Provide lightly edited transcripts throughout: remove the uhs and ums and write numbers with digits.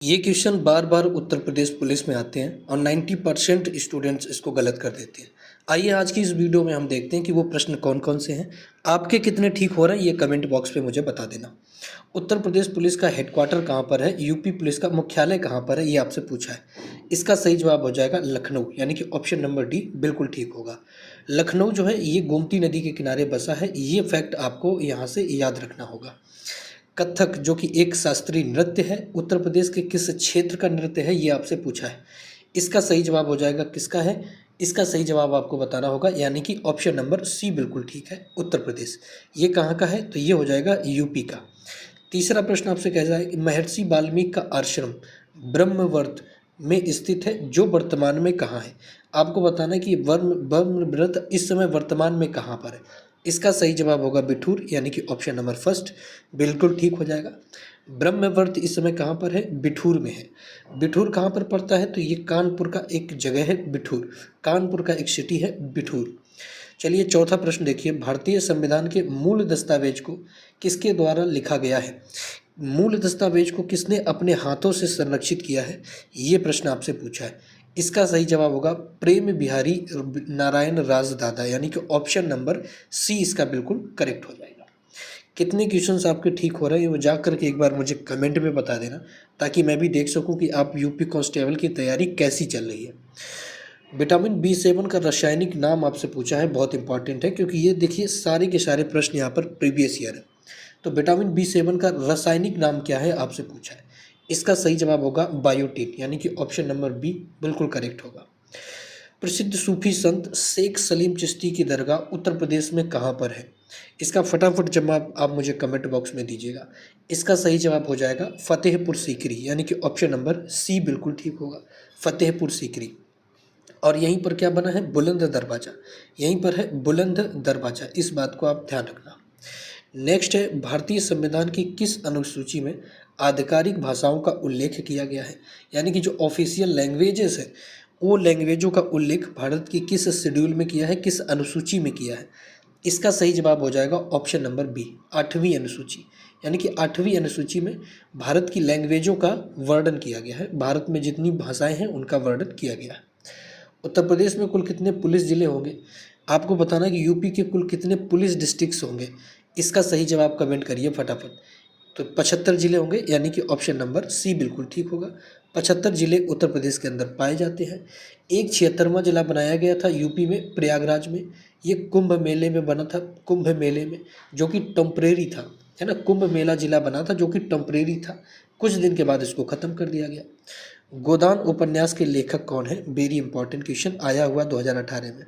ये क्वेश्चन बार बार उत्तर प्रदेश पुलिस में आते हैं और 90% स्टूडेंट्स इसको गलत कर देते हैं। आइए आज की इस वीडियो में हम देखते हैं कि वो प्रश्न कौन कौन से हैं। आपके कितने ठीक हो रहे हैं ये कमेंट बॉक्स पे मुझे बता देना। उत्तर प्रदेश पुलिस का हेडक्वार्टर कहाँ पर है, यूपी पुलिस का मुख्यालय कहाँ पर है, ये आपसे पूछा है। इसका सही जवाब हो जाएगा लखनऊ, यानी कि ऑप्शन नंबर डी बिल्कुल ठीक होगा। लखनऊ जो है ये गोमती नदी के किनारे बसा है, ये फैक्ट आपको यहाँ से याद रखना होगा। कथक जो कि एक शास्त्रीय नृत्य है, उत्तर प्रदेश के किस क्षेत्र का नृत्य है ये आपसे पूछा है। इसका सही जवाब हो जाएगा किसका है, इसका सही जवाब आपको बताना होगा, यानी कि ऑप्शन नंबर सी बिल्कुल ठीक है, उत्तर प्रदेश। ये कहाँ का है, तो ये हो जाएगा यूपी का। तीसरा प्रश्न आपसे कह रहा है कि महर्षि वाल्मीकि का आश्रम ब्रह्मवर्त में स्थित है, जो वर्तमान में कहाँ है। आपको बताना है कि ब्रह्मवर्त इस समय वर्तमान में कहाँ पर है। इसका सही जवाब होगा बिठूर, यानी कि ऑप्शन नंबर फर्स्ट बिल्कुल ठीक हो जाएगा। ब्रह्मवर्त इस समय कहाँ पर है, बिठूर में है। बिठूर कहाँ पर पड़ता है, तो ये कानपुर का एक जगह है बिठूर, कानपुर का एक सिटी है बिठूर। चलिए चौथा प्रश्न देखिए, भारतीय संविधान के मूल दस्तावेज को किसके द्वारा लिखा गया है। मूल दस्तावेज को किसने अपने हाथों से संरक्षित किया है, ये प्रश्न आपसे पूछा है। इसका सही जवाब होगा प्रेम बिहारी नारायण राजदादा, यानी कि ऑप्शन नंबर सी इसका बिल्कुल करेक्ट हो जाएगा। कितने क्वेश्चंस आपके ठीक हो रहे हैं वो जा करके एक बार मुझे कमेंट में बता देना, ताकि मैं भी देख सकूं कि आप यूपी कांस्टेबल की तैयारी कैसी चल रही है। विटामिन बी 7 का रासायनिक नाम आपसे पूछा है, बहुत इंपॉर्टेंट है, क्योंकि ये देखिए सारे के सारे प्रश्न यहाँ पर प्रीवियस ईयर है। तो विटामिन बी 7 का रासायनिक नाम क्या है आपसे पूछा है। इसका सही जवाब होगा बायोटिन, यानी कि ऑप्शन नंबर बी बिल्कुल करेक्ट होगा। प्रसिद्ध सूफी संत शेख सलीम चिश्ती की दरगाह उत्तर प्रदेश में कहाँ पर है। इसका फटाफट जवाब आप मुझे कमेंट बॉक्स में दीजिएगा। इसका सही जवाब हो जाएगा फतेहपुर सीकरी, यानी कि ऑप्शन नंबर सी बिल्कुल ठीक होगा, फतेहपुर सीकरी। और यहीं पर क्या बना है, बुलंद दरवाज़ा, यहीं पर है बुलंद दरवाज़ा, इस बात को आप ध्यान रखना। नेक्स्ट है, भारतीय संविधान की किस अनुसूची में आधिकारिक भाषाओं का उल्लेख किया गया है, यानी कि जो ऑफिशियल लैंग्वेजेस है वो लैंग्वेजों का उल्लेख भारत की किस शेड्यूल में किया है, किस अनुसूची में किया है। इसका सही जवाब हो जाएगा ऑप्शन नंबर बी 8वीं अनुसूची, यानी कि 8वीं अनुसूची में भारत की लैंग्वेजों का वर्णन किया गया है, भारत में जितनी भाषाएं हैं उनका वर्णन किया गया है। उत्तर प्रदेश में कुल कितने पुलिस ज़िले होंगे, आपको बताना है कि यूपी के कुल कितने पुलिस डिस्ट्रिक्ट्स होंगे। इसका सही जवाब कमेंट करिए फटाफट। तो 75 जिले होंगे, यानी कि ऑप्शन नंबर सी बिल्कुल ठीक होगा। 75 जिले उत्तर प्रदेश के अंदर पाए जाते हैं। एक 76वां जिला बनाया गया था यूपी में, प्रयागराज में। ये कुंभ मेले में बना था, कुंभ मेले में, जो कि टेम्परेरी था, है ना। कुंभ मेला जिला बना था जो कि टेम्परेरी था, कुछ दिन के बाद इसको ख़त्म कर दिया गया। गोदान उपन्यास के लेखक कौन है, वेरी इंपॉर्टेंट क्वेश्चन आया हुआ 2018 में।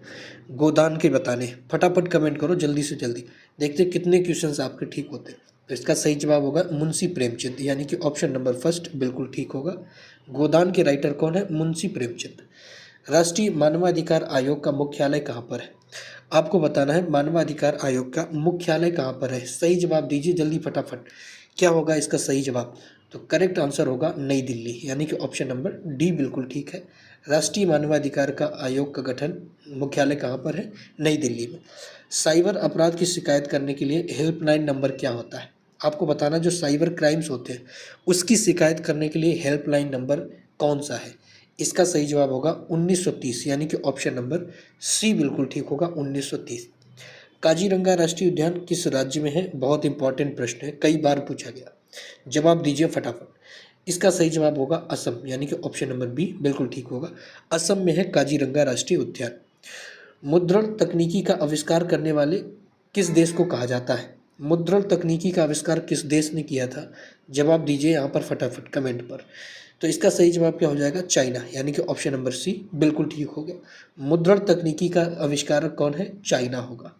गोदान के बताने, फटाफट कमेंट करो जल्दी से जल्दी, देखते कितने क्वेश्चंस आपके ठीक होते हैं। तो इसका सही जवाब होगा मुंशी प्रेमचंद, यानी कि ऑप्शन नंबर फर्स्ट बिल्कुल ठीक होगा। गोदान के राइटर कौन है, मुंशी प्रेमचंद। राष्ट्रीय मानवाधिकार आयोग का मुख्यालय कहाँ पर है, आपको बताना है मानवाधिकार आयोग का मुख्यालय कहाँ पर है। सही जवाब दीजिए जल्दी फटाफट, क्या होगा इसका सही जवाब। तो करेक्ट आंसर होगा नई दिल्ली, यानी कि ऑप्शन नंबर डी बिल्कुल ठीक है। राष्ट्रीय मानवाधिकार का आयोग का गठन मुख्यालय कहाँ पर है, नई दिल्ली में। साइबर अपराध की शिकायत करने के लिए हेल्पलाइन नंबर क्या होता है, आपको बताना जो साइबर क्राइम्स होते हैं उसकी शिकायत करने के लिए हेल्पलाइन नंबर कौन सा है। इसका सही जवाब होगा 1930, यानी कि ऑप्शन नंबर सी बिल्कुल ठीक होगा 1930। काजीरंगा राष्ट्रीय उद्यान किस राज्य में है, बहुत इंपॉर्टेंट प्रश्न है, कई बार पूछा गया, जवाब दीजिए फटाफट। इसका सही जवाब होगा असम, यानी कि ऑप्शन नंबर बी बिल्कुल ठीक होगा, असम में है काजीरंगा राष्ट्रीय उद्यान। मुद्रण तकनीकी का आविष्कार करने वाले किस देश को कहा जाता है, मुद्रण तकनीकी का आविष्कार किस देश ने किया था, जवाब दीजिए यहाँ पर फटाफट कमेंट पर। तो इसका सही जवाब क्या हो जाएगा, चाइना, यानी कि ऑप्शन नंबर सी बिल्कुल ठीक हो गया। मुद्रण तकनीकी का आविष्कारक कौन है, चाइना होगा।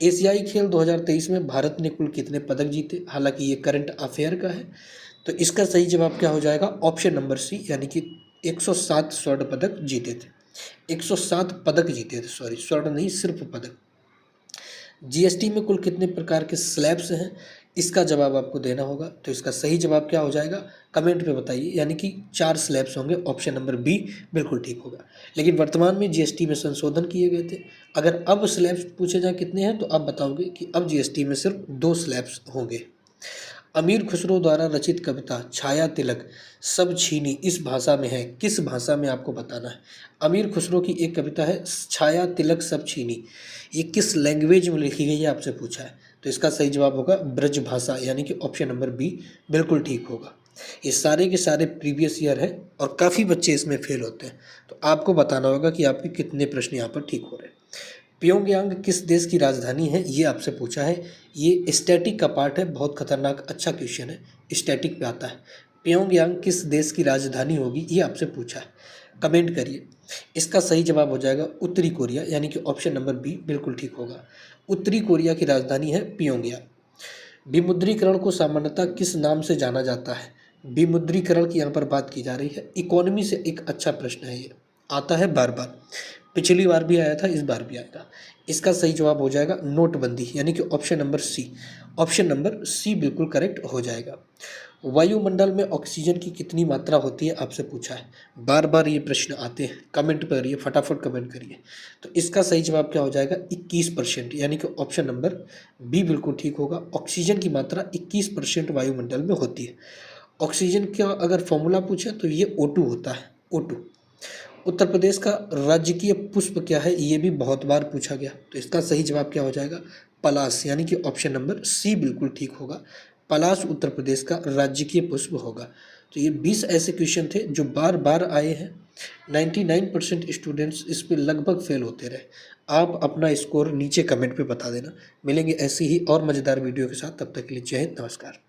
एशियाई खेल 2023 में भारत ने कुल कितने पदक जीते, हालांकि ये करंट अफेयर का है। तो इसका सही जवाब क्या हो जाएगा, ऑप्शन नंबर सी, यानी कि 107 स्वर्ण पदक जीते थे, 107 पदक जीते थे, सॉरी स्वर्ण नहीं सिर्फ पदक। जीएसटी में कुल कितने प्रकार के स्लैब्स हैं, इसका जवाब आपको देना होगा। तो इसका सही जवाब क्या हो जाएगा, कमेंट पे बताइए, यानी कि 4 स्लैब्स होंगे, ऑप्शन नंबर बी बिल्कुल ठीक होगा। लेकिन वर्तमान में जीएसटी में संशोधन किए गए थे, अगर अब स्लैब्स पूछे जाए कितने हैं तो आप बताओगे कि अब जीएसटी में सिर्फ 2 स्लैब्स होंगे। अमीर खुसरो द्वारा रचित कविता छाया तिलक सब छीनी इस भाषा में है, किस भाषा में आपको बताना है। अमीर खुसरो की एक कविता है छाया तिलक सब छीनी, ये किस लैंग्वेज में लिखी गई है आपसे पूछा है। तो इसका सही जवाब होगा ब्रज भाषा, यानी कि ऑप्शन नंबर बी बिल्कुल ठीक होगा। ये सारे के सारे प्रीवियस ईयर है और काफ़ी बच्चे इसमें फेल होते हैं, तो आपको बताना होगा कि आपके कितने प्रश्न यहाँ पर ठीक हो रहे हैं। प्योंगयांग किस देश की राजधानी है, ये आपसे पूछा है। ये स्टैटिक का पार्ट है, बहुत खतरनाक अच्छा क्वेश्चन है, स्टैटिक पे आता है। प्योंगयांग किस देश की राजधानी होगी, ये आपसे पूछा है। कमेंट करिए। इसका सही जवाब हो जाएगा उत्तरी कोरिया, यानी कि ऑप्शन नंबर बी बिल्कुल ठीक होगा। उत्तरी कोरिया की राजधानी है प्योंगयांग। विमुद्रीकरण को सामान्यतः किस नाम से जाना जाता है। विमुद्रीकरण की यहाँ पर बात की जा रही है। इकोनॉमी से एक अच्छा प्रश्न है, ये आता है बार बार, पिछली बार भी आया था, इस बार भी आएगा। इसका सही जवाब हो जाएगा नोटबंदी, यानी कि option number C. Option number C बिल्कुल करेक्ट हो जाएगा। वायुमंडल में ऑक्सीजन की कितनी मात्रा होती है आपसे पूछा है। बार बार ये प्रश्न आते हैं, कमेंट करिए, फटाफट कमेंट करिए। तो इसका सही जवाब क्या हो जाएगा 21%, यानी कि ऑप्शन नंबर बी बिल्कुल ठीक होगा। ऑक्सीजन की मात्रा 21% वायुमंडल में होती है। ऑक्सीजन का अगर फॉर्मूला पूछे तो ये O2 होता है, O2। उत्तर प्रदेश का राजकीय पुष्प क्या है, ये भी बहुत बार पूछा गया। तो इसका सही जवाब क्या हो जाएगा पलाश, यानी कि ऑप्शन नंबर सी बिल्कुल ठीक होगा। पलाश उत्तर प्रदेश का राजकीय पुष्प होगा। तो ये 20 ऐसे क्वेश्चन थे जो बार बार आए हैं। 99% स्टूडेंट्स इस पे लगभग फेल होते रहे। आप अपना स्कोर नीचे कमेंट पे बता देना। मिलेंगे ऐसी ही और मज़ेदार वीडियो के साथ, तब तक के लिए जय हिंद, नमस्कार।